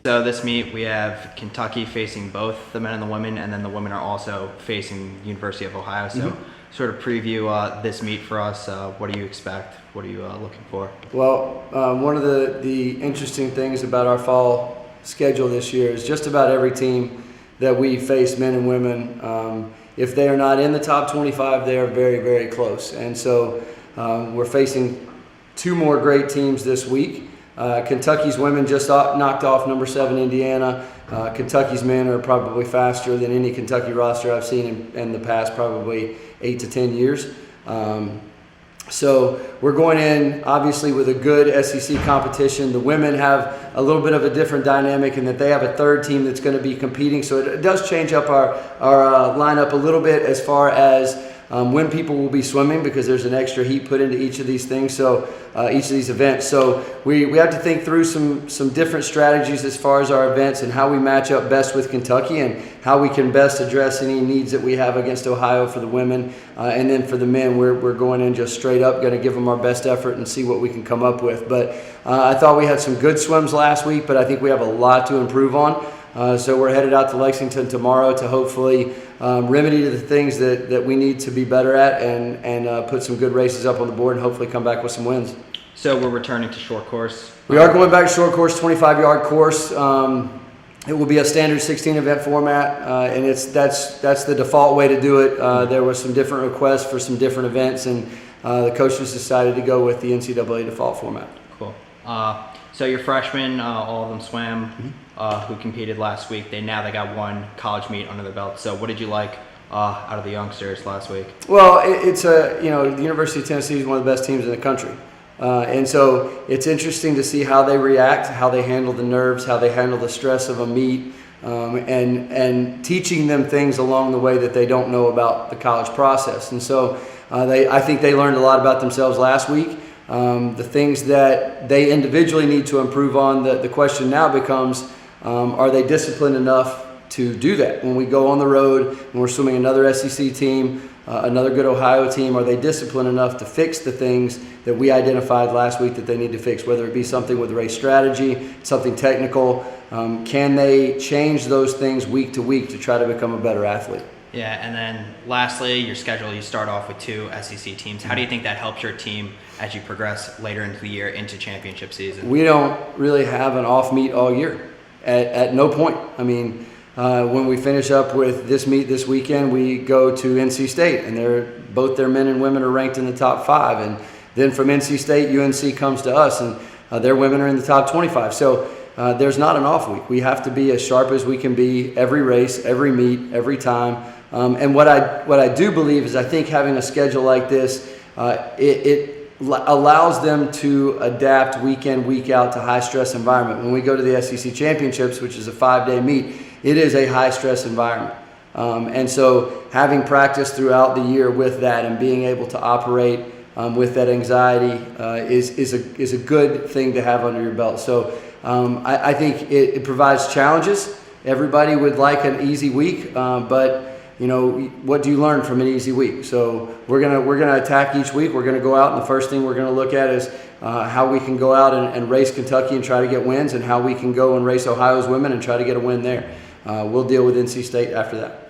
So this meet we have Kentucky facing both the men and the women, and then the women are also facing University of Ohio. So sort of preview this meet for us. What do you expect? What are you looking for? Well, one of the interesting things about our fall schedule this year is just about every team that we face, men and women, if they are not in the top 25, they are very, very close. And so we're facing two more great teams this week. Kentucky's women just knocked off number 7 Indiana. Kentucky's men are probably faster than any Kentucky roster I've seen in the past probably 8 to 10 years. So we're going in obviously with a good SEC competition. The women have a little bit of a different dynamic in that they have a third team that's going to be competing. So it does change up our lineup a little bit as far as when people will be swimming, because there's an extra heat put into each of these things, so each of these events. So we have to think through some different strategies as far as our events and how we match up best with Kentucky and how we can best address any needs that we have against Ohio for the women. And then for the men, we're going in just straight up, going to give them our best effort and see what we can come up with. But I thought we had some good swims last week, but I think we have a lot to improve on. So we're headed out to Lexington tomorrow to hopefully remedy the things that we need to be better at and put some good races up on the board and hopefully come back with some wins. So we're returning to short course? We are going back to short course, 25-yard course. It will be a standard 16 event format, and that's the default way to do it. There were some different requests for some different events, and the coaches decided to go with the NCAA default format. Cool. So your freshmen, all of them swam, who competed last week. They got one college meet under their belt. So what did you like out of the youngsters last week? Well, the University of Tennessee is one of the best teams in the country. And so it's interesting to see how they react, how they handle the nerves, how they handle the stress of a meet, and teaching them things along the way that they don't know about the college process. And so I think they learned a lot about themselves last week. The things that they individually need to improve on, the question now becomes, are they disciplined enough to do that? When we go on the road, when we're swimming another SEC team, another good Ohio team, are they disciplined enough to fix the things that we identified last week that they need to fix, whether it be something with race strategy, something technical? Can they change those things week to week to try to become a better athlete? Yeah, and then lastly, your schedule, you start off with 2 SEC teams. How do you think that helps your team as you progress later into the year into championship season? We don't really have an off meet all year, at no point. I mean, when we finish up with this meet this weekend, we go to NC State, and both their men and women are ranked in the top 5. And then from NC State, UNC comes to us, and their women are in the top 25. So there's not an off week. We have to be as sharp as we can be every race, every meet, every time. And what I do believe is I think having a schedule like this, it allows them to adapt week in, week out to high stress environment. When we go to the SEC Championships, which is a 5-day meet, it is a high stress environment. And so having practice throughout the year with that and being able to operate with that anxiety is a good thing to have under your belt. So I think it provides challenges. Everybody would like an easy week, but what do you learn from an easy week? So we're gonna attack each week. We're gonna go out, and the first thing we're gonna look at is how we can go out and race Kentucky and try to get wins, and how we can go and race Ohio's women and try to get a win there. We'll deal with NC State after that.